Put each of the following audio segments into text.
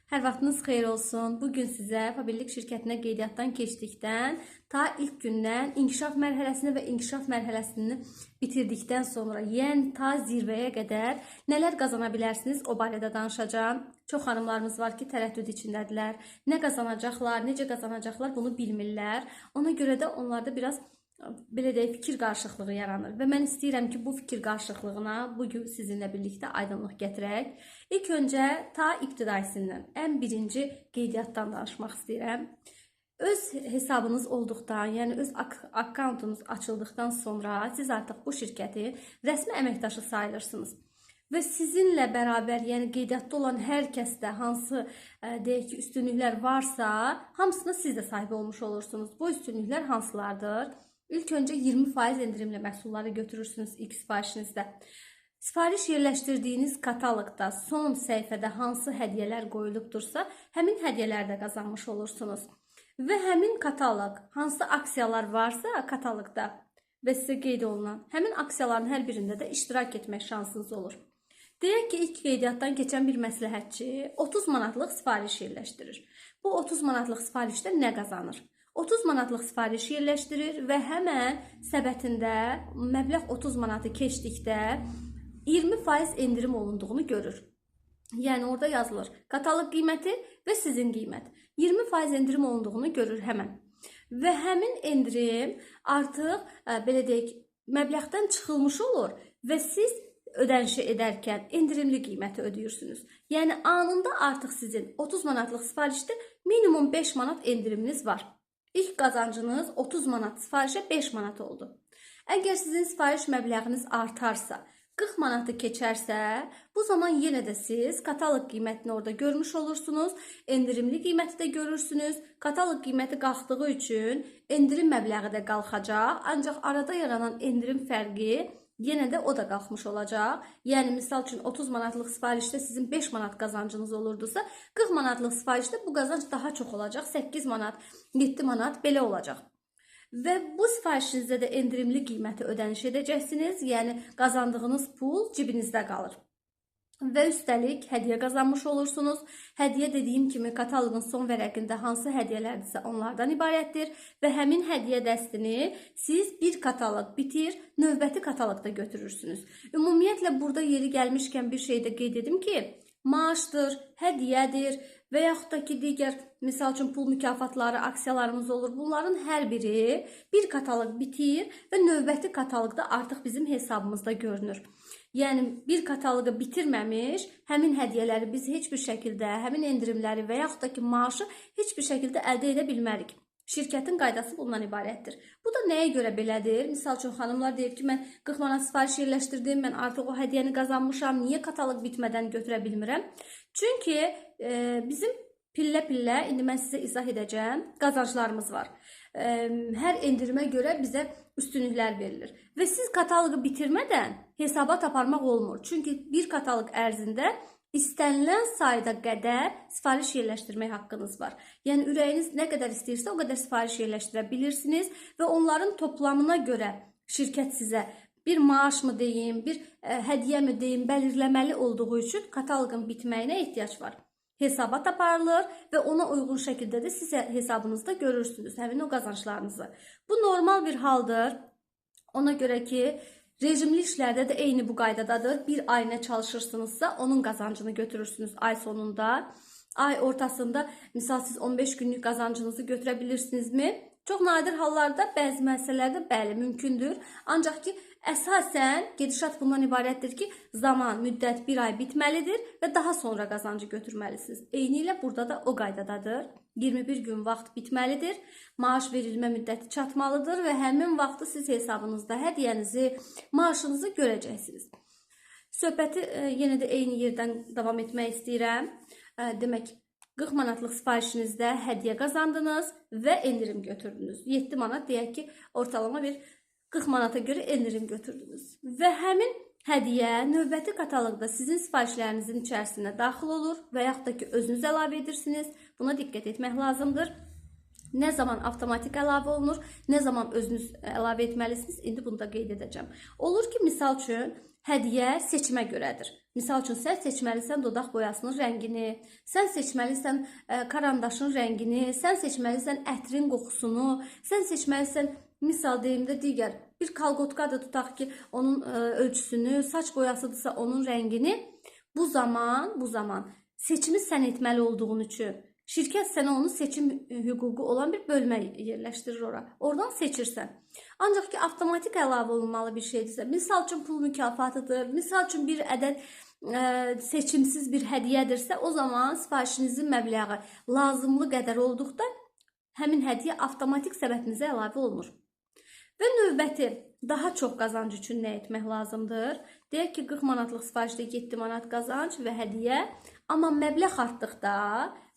Hər vaxtınız xeyir olsun. Bugün sizə Fabirlik şirkətinə qeydiyyatdan keçdikdən ta ilk gündən inkişaf mərhələsini və inkişaf mərhələsini bitirdikdən sonra, yəni ta zirvəyə qədər nələr qazana bilərsiniz o barədə danışacağım. Çox xanımlarımız var ki, tərəddüd içindədirlər. Nə qazanacaqlar, necə qazanacaqlar bunu bilmirlər. Ona görə də onlarda biraz belə deyək, fikir qarışıqlığı yaranır və mən istəyirəm ki, bu fikir qarışıqlığına bugün sizinlə birlikdə aydınlıq gətirək. İlk öncə ta ibtidaisindən, ən birinci qeydiyyatdan danışmaq istəyirəm. Öz hesabınız olduqdan, yəni öz akkauntunuz açıldıqdan sonra siz artıq bu şirkətin rəsmi əməkdaşı sayılırsınız. Və sizinlə bərabər, yəni qeydiyyatda olan hər kəsdə hansı deyək ki, üstünlüklər varsa, hamısına siz də sahib olmuş olursunuz. Bu üstünlüklər hansılardır? İlk öncə 20% endirimlə məhsulları götürürsünüz ilk sifarişinizdə. Sifariş yerləşdirdiyiniz kataloqda son səhifədə hansı hədiyyələr qoyulubdursa, həmin hədiyyələri qazanmış olursunuz. Və həmin kataloq, hansı aksiyalar varsa kataloqda və sizə qeyd olunan, həmin aksiyaların hər birində də iştirak etmək şansınız olur. Deyək ki, ilk qeydiyyatdan keçən bir məsləhətçi 30 manatlıq sifariş yerləşdirir. Bu 30 manatlıq sifarişdə nə qazanır? 30 manatlıq sifariş yerləşdirir və həmən səbətində məbləğ 30 manatı keçdikdə 20% endirim olunduğunu görür. Yəni orada yazılır kataloq qiyməti və sizin qiymət. 20% endirim olunduğunu görür həmən. Və həmin endirim artıq belə deyək, məbləğdən çıxılmış olur və siz ödənişi edərkən endirimli qiyməti ödəyirsiniz. Yəni anında artıq sizin 30 manatlıq sifarişdə minimum 5 manat endiriminiz var. İlk qazancınız 30 manat sifarişə 5 manat oldu. Əgər sizin sifariş məbləğiniz artarsa, 40 manatı keçərsə, bu zaman yenə də siz kataloq qiymətini orada görmüş olursunuz, endirimli qiyməti də görürsünüz. Kataloq qiyməti qalxdığı üçün endirim məbləği də qalxacaq, ancaq arada yaranan endirim fərqi yenə də o da qalxmış olacaq. Yəni, misal üçün 30 manatlıq sifarişdə sizin 5 manat qazancınız olurdusa, 40 manatlıq sifarişdə bu qazanc daha çox olacaq. 8 manat, 7 manat belə olacaq. Və bu sifarişinizdə də endirimli qiyməti ödəniş edəcəksiniz. Yəni, qazandığınız pul cibinizdə qalır. Və üstəlik hədiyyə qazanmış olursunuz. Hədiyyə dediyim kimi kataloqun son vərəqində hansı hədiyyələrdirsə onlardan ibarətdir və həmin hədiyyə dəstini siz bir kataloq bitir, növbəti kataloqda götürürsünüz. Ümumiyyətlə burada yeri gəlmişkən bir şey də qeyd edim ki, maaşdır, hədiyyədir və yaxud da ki, digər misal üçün pul mükafatları, aksiyalarımız olur. Bunların hər biri bir kataloq bitir və növbəti kataloqda artıq bizim hesabımızda görünür. Yəni, bir kataloqu bitirməmiş, həmin hədiyyələri biz heç bir şəkildə, həmin endirimləri və yaxud da ki, maaşı heç bir şəkildə əldə edə bilmərik. Şirkətin qaydası bundan ibarətdir. Bu da nəyə görə belədir? Misal üçün, xanımlar deyir ki, mən 40 manat sifariş yerləşdirdim, mən artıq o hədiyyəni qazanmışam, niyə kataloq bitmədən götürə bilmirəm? Çünki bizim pillə-pillə, indi mən sizə izah edəcəm, qazanclarımız var. Hər endirimə görə bizə üstünlüklər verilir. Və siz kataloqu bitirmədən hesabat aparmaq olmur. Çünki bir kataloq ərzində istənilən sayda qədər sifariş yerləşdirmək haqqınız var. Yəni, ürəyiniz nə qədər istəyirsə, o qədər sifariş yerləşdirə bilirsiniz və onların toplamına görə şirkət sizə bir maaş mı deyim, bir hədiyyə mi deyim, bəlirləməli olduğu üçün kataloqun bitməyinə ehtiyac var. Hesabat aparılır və ona uyğun şəkildə də siz hesabınızda görürsünüz həmin o qazanclarınızı. Bu normal bir haldır. Ona görə ki, rejimli işlərdə də eyni bu qaydadadır. Bir ay nə çalışırsınızsa, onun qazancını götürürsünüz ay sonunda. Ay ortasında, misal siz 15 günlük qazancınızı götürə bilirsinizmi? Çox nadir hallarda, bəzi məsələlərdə bəli, mümkündür. Ancaq ki, əsasən gedişat bundan ibarətdir ki, zaman, müddət bir ay bitməlidir və daha sonra qazancı götürməlisiniz. Eyni ilə burada da o qaydadadır. 21 gün vaxt bitməlidir, maaş verilmə müddəti çatmalıdır və həmin vaxtı siz hesabınızda hədiyyənizi, maaşınızı görəcəksiniz. Söhbəti yenə də eyni yerdən davam etmək istəyirəm. Demək, 40 manatlıq sifarişinizdə hədiyyə qazandınız və endirim götürdünüz. 7 manat deyək ki, ortalama bir 40 manata görə endirim götürdünüz. Və həmin hədiyyə növbəti kataloqda sizin sifarişlərinizin içərisində daxil olur və yaxud da ki, özünüz əlavə edirsiniz. Buna diqqət etmək lazımdır. Nə zaman avtomatik əlavə olunur, nə zaman özünüz əlavə etməlisiniz, indi bunu da qeyd edəcəm. Olur ki, misal üçün, hədiyyə seçimə görədir. Misal üçün, sən seçməlisən dodaq boyasının rəngini, sən seçməlisən karandaşın rəngini, sən seçməlisən ətrin qoxusunu, sən seçməlisən, misal deyim də digər, bir kalqotka da tutaq ki, onun ölçüsünü, saç boyasıdırsa onun rəngini. Bu zaman seçimi sən etməli olduğun üçün şirkət sənə onun seçim hüququ olan bir bölmə yerləşdirir ora. Oradan seçirsən. Ancaq ki, avtomatik əlavə olunmalı bir şeydirsə, misal üçün pul mükafatıdır, misal üçün bir ədəd seçimsiz bir hədiyyədirsə, o zaman sifarişinizin məbləği lazımlı qədər olduqda həmin hədiyyə avtomatik səbətinizə əlavə olunur. Və növbəti daha çox qazanc üçün nə etmək lazımdır? Deyək ki, 40 manatlıq sifarişdə 7 manat qazanc və hədiyyə, amma məbləğ artdıqda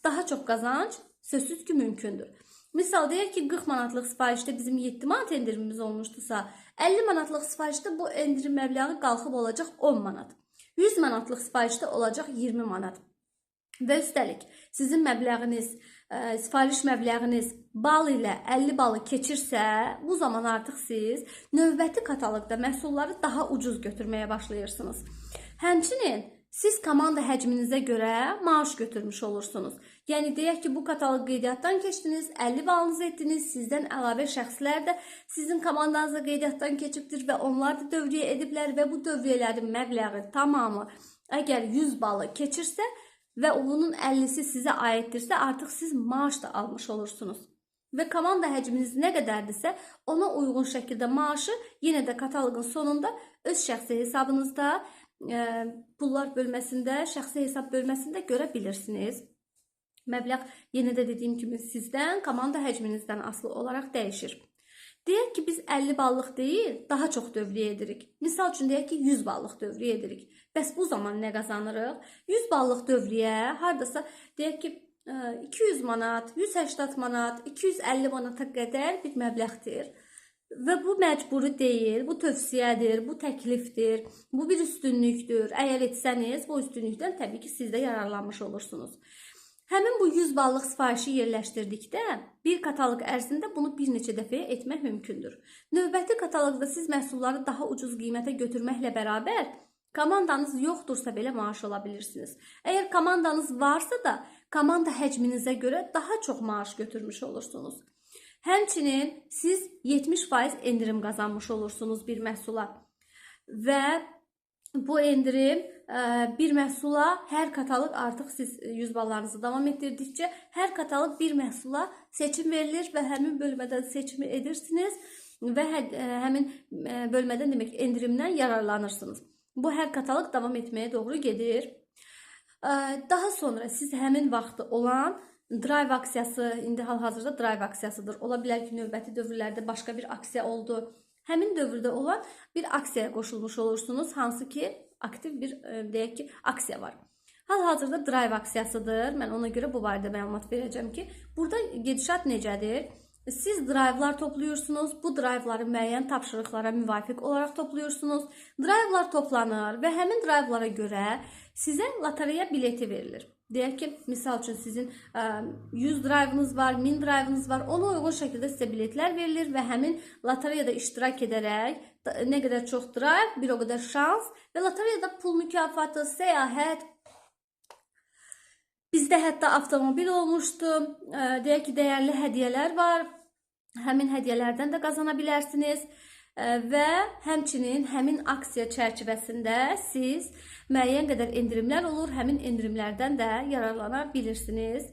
daha çox qazanc sözsüz ki mümkündür. Misal deyək ki, 40 manatlıq sifarişdə bizim 7 manat endirimimiz olmuşdursa, 50 manatlıq sifarişdə bu endirim məbləği qalxıb olacaq 10 manat. 100 manatlıq sifarişdə olacaq 20 manat. Və üstəlik, sizin məbləğiniz, sifariş məbləğiniz bal ilə 50 balı keçirsə, bu zaman artıq siz növbəti kataloqda məhsulları daha ucuz götürməyə başlayırsınız. Həmçinin siz komanda həcminizə görə maaş götürmüş olursunuz. Yəni deyək ki, bu kataloq qeydiyyatdan keçdiniz, 50 balınız etdiniz, sizdən əlavə şəxslər də sizin komandanıza qeydiyyatdan keçibdir və onlar da dövriyə ediblər və bu dövriyyələrin məbləği tamamı əgər 100 balı keçirsə və onun 50'si sizə aiddirsə, artıq siz maaş da almış olursunuz. Və komanda həcminiz nə qədərdirsə, ona uyğun şəkildə maaşı yenə də kataloqun sonunda öz şəxsi hesabınızda, pullar bölməsində, şəxsi hesab bölməsində görə bilirsiniz. Məbləğ yenə də dediyim kimi sizdən, komanda həcminizdən asılı olaraq dəyişir. Deyək ki, biz 50 ballıq deyil, daha çox dövriyə edirik. Misal üçün deyək ki, 100 ballıq dövriyə edirik. Bəs bu zaman nə qazanırıq? 100 ballıq dövriyə hardasa deyək ki, 200 manat, 180 manat, 250 manata qədər bir məbləğdir. Və bu məcburi deyil, bu tövsiyədir, bu təklifdir, bu bir üstünlükdür. Əgər etsəniz, bu üstünlükdən təbii ki, siz də yararlanmış olursunuz. Həmin bu 100 ballıq sifarişi yerləşdirdikdə, bir kataloq ərzində bunu bir neçə dəfəyə etmək mümkündür. Növbəti kataloqda siz məhsulları daha ucuz qiymətə götürməklə bərabər, komandanız yoxdursa belə maaş ola bilirsiniz. Əgər komandanız varsa da, komanda həcminizə görə daha çox maaş götürmüş olursunuz. Həmçinin siz 70% endirim qazanmış olursunuz bir məhsula və bu endirim bir məhsula hər kataloq artıq siz 100 ballarınızı davam etdirdikcə hər kataloq bir məhsula seçim verilir və həmin bölmədən seçimi edirsiniz və həmin bölmədən demək endirimdən yararlanırsınız. Bu hər kataloq davam etməyə doğru gedir. Daha sonra siz həmin vaxtı olan Drive aksiyası, indi hal-hazırda drive aksiyasıdır. Ola bilər ki, növbəti dövrlərdə başqa bir aksiya oldu. Həmin dövrdə olan bir aksiyaya qoşulmuş olursunuz, hansı ki, aktiv bir, deyək ki, aksiya var. Hal-hazırda drive aksiyasıdır. Mən ona görə bu barədə məlumat verəcəm ki, burada gedişat necədir? Siz drive'lar toplayırsınız. Bu drive'ları müəyyən tapşırıqlara müvafiq olaraq toplayırsınız. Drive'lar toplanır və həmin drive'lara görə sizə lotereya bileti verilir. Deyək ki, misal üçün sizin 100 drive'ınız var, 1000 drive'ınız var. Ona uyğun şəkildə sizə biletlər verilir və həmin lotereyada iştirak edərək nə qədər çox drive, bir o qədər şans və lotereyada pul mükafatı, səyahət, bizdə hətta avtomobil olmuşdu. Deyək ki, dəyərli hədiyyələr var. Həmin hədiyyələrdən də qazana bilərsiniz. Və həmçinin həmin aksiya çərçivəsində siz müəyyən qədər endirimlər olur, həmin endirimlərdən də yararlana bilirsiniz.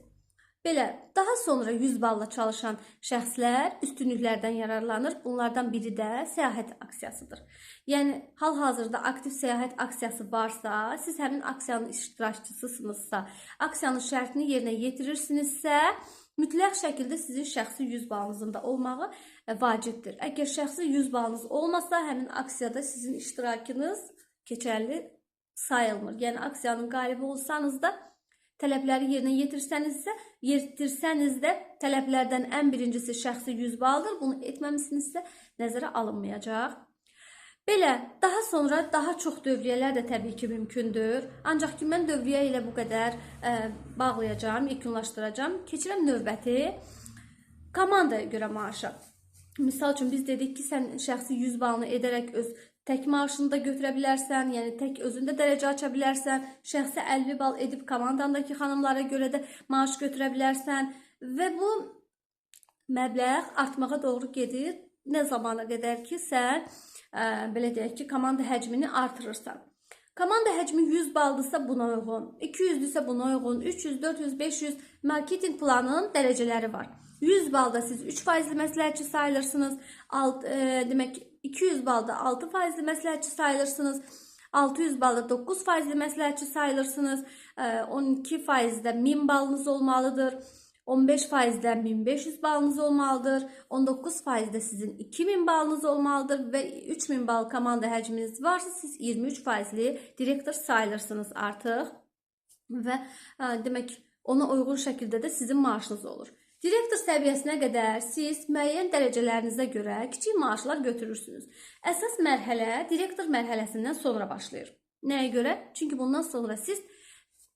Belə, daha sonra 100 balla çalışan şəxslər üstünlüklərdən yararlanır. Bunlardan biri də səyahət aksiyasıdır. Yəni, hal-hazırda aktiv səyahət aksiyası varsa, siz həmin aksiyanın iştirakçısısınızsa, aksiyanın şərtini yerinə yetirirsinizsə, mütləq şəkildə sizin şəxsi 100 balınızın da olmağı vacibdir. Əgər şəxsi 100 balınız olmasa, həmin aksiyada sizin iştirakınız keçərli sayılmır. Yəni, aksiyanın qalibi olsanız da, tələbləri yerinə yetirsəniz də, tələblərdən ən birincisi şəxsi 100 baldır. Bunu etməmisinizsə nəzərə alınmayacaq. Belə, daha sonra daha çox dövriyyələr də təbii ki mümkündür. Ancaq ki, mən dövriyə ilə bu qədər bağlayacağım, yekunlaşdıracağım. Keçirəm növbəti komandaya görə maaşa. Misal üçün biz dedik ki, sən şəxsi 100 balını edərək öz tək maaşını da götürə bilərsən, yəni tək özündə dərəcə aça bilərsən, şəxsi 50 bal edib komandandakı xanımlara görə də maaş götürə bilərsən və bu məbləğ artmağa doğru gedir. Nə zamana qədər ki, sən belə deyək ki, komanda həcmini artırırsan. Komanda həcmi 100 baldırsa buna uyğun, 200-dürsə buna uyğun, 300, 400, 500 marketinq planının dərəcələri var. 100 balda siz 3% məsləhətçi sayılırsınız. Demək 200 balda 6% məsləhətçi sayılırsınız. 600 balda 9% məsləhətçi sayılırsınız. 12%də 1000 balınız olmalıdır. 15%dən 1500 balınız olmalıdır. 19%də sizin 2000 balınız olmalıdır və 3000 bal komanda həcminiz varsa siz 23%li direktor sayılırsınız artıq və demək ona uyğun şəkildə də sizin maaşınız olur. Direktor səviyyəsinə qədər siz müəyyən dərəcələrinizə görə kiçik maaşlar götürürsünüz. Əsas mərhələ direktor mərhələsindən sonra başlayır. Nəyə görə? Çünki bundan sonra siz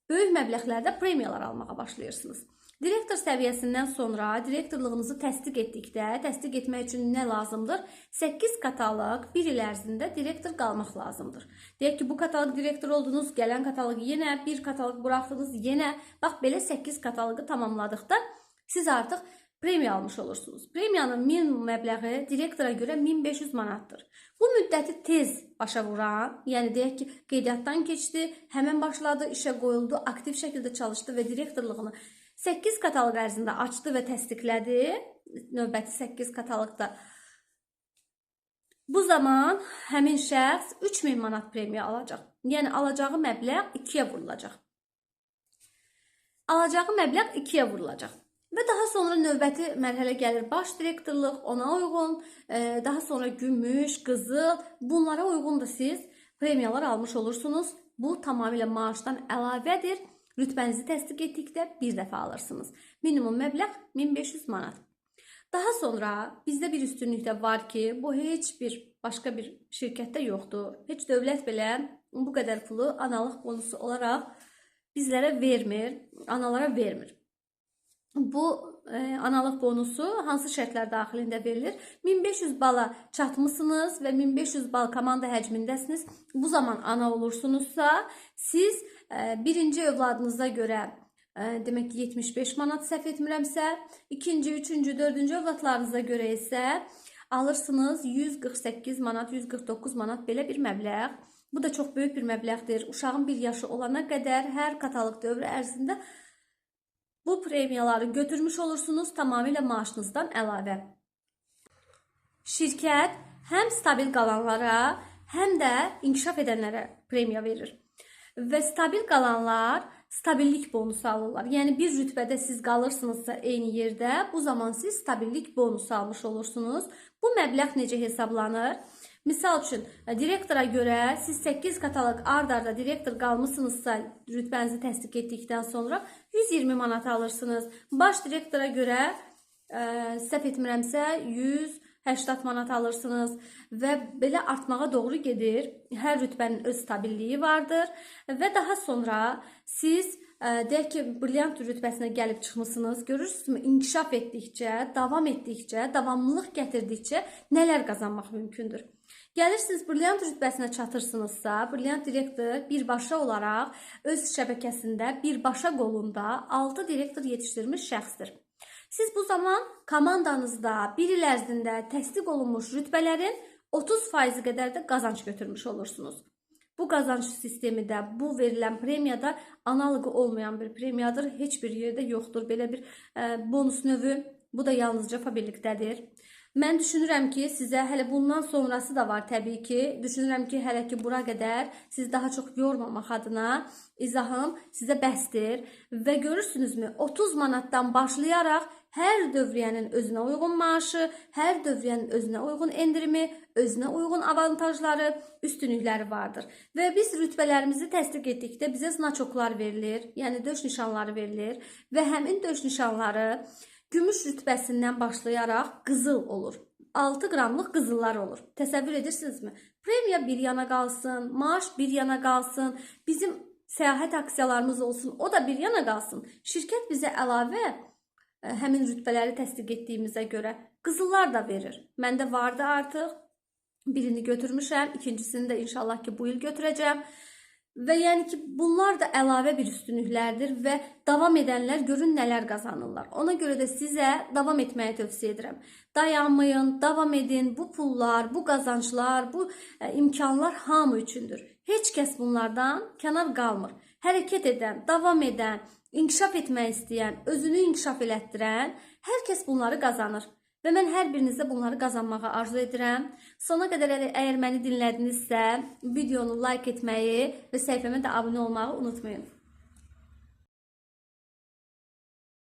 böyük məbləğlərdə premiyalar almağa başlayırsınız. Direktor səviyyəsindən sonra direktorluğunuzu təsdiq etdikdə, təsdiq etmək üçün nə lazımdır? 8 katalog 1 il ərzində direktor qalmaq lazımdır. Deyək ki, bu katalog direktor oldunuz, gələn katalogu yenə, bir katalog buraxdınız, yenə, bax belə 8 katalogu tamamladıqda siz artıq premiya almış olursunuz. Premiyanın minimum məbləği direktora görə 1500 manatdır. Bu müddəti tez başa vuran, yəni deyək ki, qeydiyyatdan keçdi, həmən başladı, işə qoyuldu, aktiv şəkildə çalışdı və direktorluğunu 8 kataloq ərzində açdı və təsdiqlədi. Növbəti 8 kataloqda. Bu zaman həmin şəxs 3000 manat premiya alacaq. Yəni alacağı məbləğ 2-yə vurulacaq. Alacağı məbləğ 2-yə vurulacaq. Və daha sonra növbəti mərhələ gəlir baş direktorluq, ona uyğun, daha sonra gümüş, qızıl, bunlara uyğun da siz premiyalar almış olursunuz. Bu tamamilə maaşdan əlavədir. Rütbənizi təsdiq etdikdə bir dəfə alırsınız. Minimum məbləğ 1500 manat. Daha sonra bizdə bir üstünlük də var ki, bu heç bir başqa bir şirkətdə yoxdur. Heç dövlət belə bu qədər pulu analıq bonusu olaraq bizlərə vermir, analara vermir. Bu analıq bonusu hansı şərtlər daxilində verilir? 1500 bala çatmışsınız və 1500 bal komanda həcmindəsiniz. Bu zaman ana olursunuzsa, siz birinci övladınıza görə demək ki 75 manat səhv etmirəmsə, ikinci, üçüncü, dördüncü övladlarınıza görə isə alırsınız 148 manat, 149 manat belə bir məbləğ. Bu da çox böyük bir məbləğdir. Uşağın 1 yaşı olana qədər hər kataloq dövrü ərzində bu premiyaları götürmüş olursunuz tamamilə maaşınızdan əlavə. Şirkət həm stabil qalanlara, həm də inkişaf edənlərə premiya verir. Və stabil qalanlar stabillik bonusu alırlar. Yəni bir rütbədə siz qalırsınızsa eyni yerdə, bu zaman siz stabillik bonusu almış olursunuz. Bu məbləğ necə hesablanır? Misal üçün, direktora görə siz 8 kataloq ard-arda direktor qalmışsınızsa, rütbənizi təsdiq etdikdən sonra 120 manat alırsınız. Baş direktora görə, səhv etmirəmsə, 180 manat alırsınız və belə artmağa doğru gedir. Hər rütbənin öz stabilliyi vardır və daha sonra siz deyək ki, brilyant rütbəsinə gəlib çıxmışsınız. Görürsünüzmü, inkişaf etdikcə, davam etdikcə, davamlılıq gətirdikcə nələr qazanmaq mümkündür. Gəlirsiniz, brilyant rütbəsinə çatırsınızsa, brilyant direktor birbaşa olaraq öz şəbəkəsində birbaşa qolunda 6 direktor yetişdirmiş şəxsdir. Siz bu zaman komandanızda bir il ərzində təsdiq olunmuş rütbələrin 30% qədər də qazanc götürmüş olursunuz. Bu qazanc sistemi də, bu verilən premiyada analogu olmayan bir premiyadır. Heç bir yerdə yoxdur belə bir bonus növü. Bu da yalnızca fabirlikdədir. Mən düşünürəm ki, sizə hələ bundan sonrası da var təbii ki. Düşünürəm ki, hələ ki bura qədər siz daha çox yormamaq adına izahım sizə bəsdir. Və görürsünüzmü, 30 manatdan başlayaraq hər dövriyyənin özünə uyğun maaşı, hər dövriyyənin özünə uyğun endirimi, özünə uyğun avantajları, üstünlükləri vardır. Və biz rütbələrimizi təsdiq etdikdə bizə znaçoklar verilir, yəni döş nişanları verilir və həmin döş nişanları gümüş rütbəsindən başlayaraq qızıl olur. 6 qramlıq qızıllar olur. Təsəvvür edirsinizmi? Premiya bir yana qalsın, maaş bir yana qalsın, bizim səyahət aksiyalarımız olsun, o da bir yana qalsın. Şirkət bizə əlavə həmin rütbələri təsdiq etdiyimizə görə qızıllar da verir. Məndə vardı artıq. birini götürmüşəm, ikincisini də inşallah ki bu il götürəcəm. Və yəni ki, bunlar da əlavə bir üstünlüklərdir və davam edənlər görün nələr qazanırlar. Ona görə də sizə davam etməyi tövsiyə edirəm. Dayanmayın, davam edin. Bu pullar, bu qazanclar, bu imkanlar hamı üçündür. Heç kəs bunlardan kənar qalmır. Hərəkət edən, davam edən, inkişaf etmək istəyən, özünü inkişaf elətdirən hər kəs bunları qazanır. Və mən hər birinizdə bunları qazanmağı arzu edirəm. Sona qədər əgər məni dinlədinizsə, videonu like etməyi və səhifəmə də abunə olmağı unutmayın.